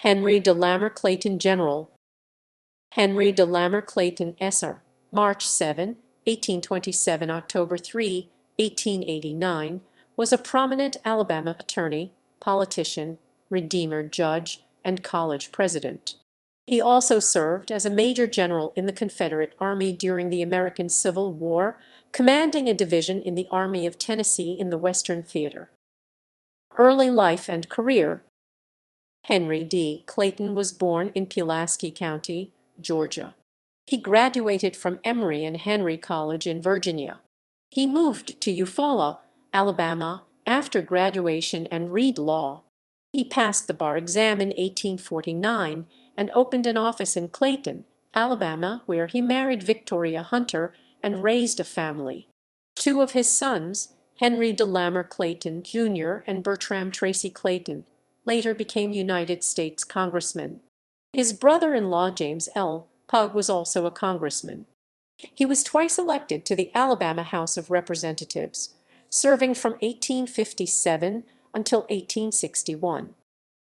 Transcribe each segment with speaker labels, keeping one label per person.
Speaker 1: Henry DeLamar Clayton, General. Henry DeLamar Clayton, Esser, March 7, 1827, October 3, 1889, was a prominent Alabama attorney, politician, redeemer judge, and college president. He also served as a major general in the Confederate Army during the American Civil War, commanding a division in the Army of Tennessee in the Western Theater. Early life and career. Henry D. Clayton was born in Pulaski County, Georgia. He graduated from Emory and Henry College in Virginia. He moved to Eufaula, Alabama, after graduation and read law. He passed the bar exam in 1849 and opened an office in Clayton, Alabama, where he married Victoria Hunter and raised a family. Two of his sons, Henry DeLamar Clayton, Jr. and Bertram Tracy Clayton, later became United States congressmen. His brother-in-law, James L. Pugh, was also a congressman. He was twice elected to the Alabama House of Representatives, serving from 1857 until 1861.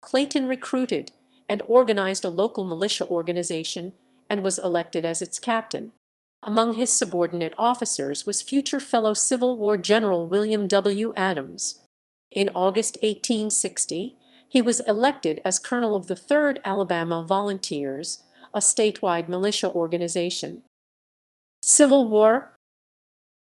Speaker 1: Clayton recruited and organized a local militia organization and was elected as its captain. Among his subordinate officers was future fellow Civil War General William W. Adams. In August 1860, he was elected as colonel of the 3rd Alabama Volunteers, a statewide militia organization. Civil War.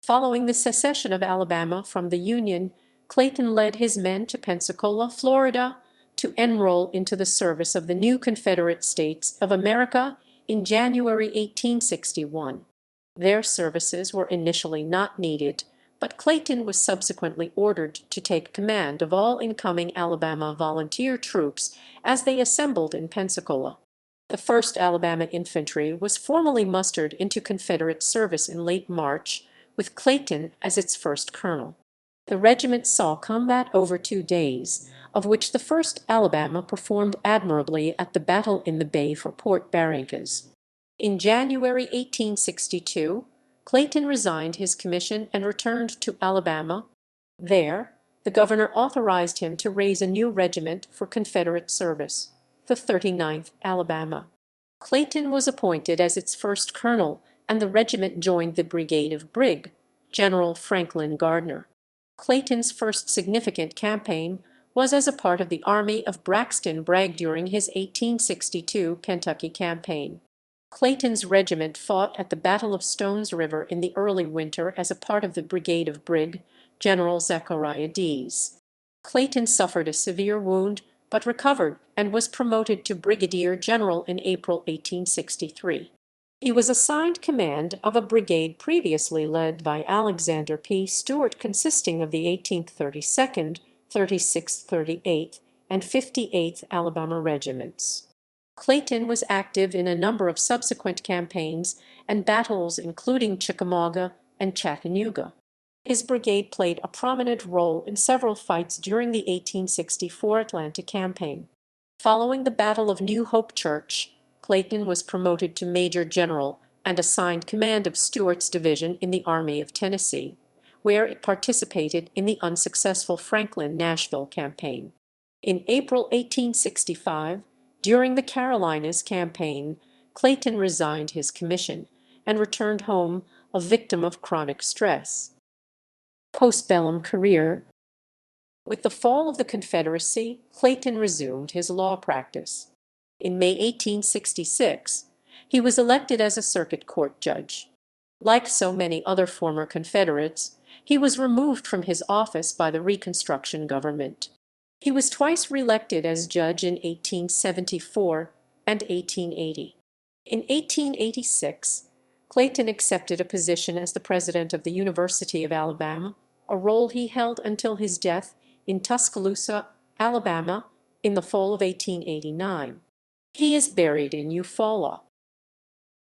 Speaker 1: Following the secession of Alabama from the Union, Clayton led his men to Pensacola, Florida, to enroll into the service of the new Confederate States of America in January 1861. Their services were initially not needed, but Clayton was subsequently ordered to take command of all incoming Alabama volunteer troops as they assembled in Pensacola. The 1st Alabama Infantry was formally mustered into Confederate service in late March, with Clayton as its first colonel. The regiment saw combat over 2 days, of which the 1st Alabama performed admirably at the Battle in the Bay for Port Barrancas. In January 1862, Clayton resigned his commission and returned to Alabama. There, the governor authorized him to raise a new regiment for Confederate service, the 39th Alabama. Clayton was appointed as its first colonel, and the regiment joined the brigade of Brig. General Franklin Gardner. Clayton's first significant campaign was as a part of the army of Braxton Bragg during his 1862 Kentucky campaign. Clayton's regiment fought at the Battle of Stones River in the early winter as a part of the brigade of Brig. General Zechariah Deas. Clayton suffered a severe wound, but recovered and was promoted to brigadier general in April 1863. He was assigned command of a brigade previously led by Alexander P. Stewart, consisting of the 18th, 32nd, 36th, 38th, and 58th Alabama regiments. Clayton was active in a number of subsequent campaigns and battles, including Chickamauga and Chattanooga. His brigade played a prominent role in several fights during the 1864 Atlanta campaign. Following the Battle of New Hope Church, Clayton was promoted to major general and assigned command of Stewart's division in the Army of Tennessee, where it participated in the unsuccessful Franklin-Nashville campaign. In April 1865, during the Carolinas campaign, Clayton resigned his commission and returned home a victim of chronic stress. Postbellum career. With the fall of the Confederacy, Clayton resumed his law practice. In May 1866, he was elected as a circuit court judge. Like so many other former Confederates, he was removed from his office by the Reconstruction government. He was twice reelected as judge in 1874 and 1880. In 1886, Clayton accepted a position as the president of the University of Alabama, a role he held until his death in Tuscaloosa, Alabama, in the fall of 1889. He is buried in Eufaula.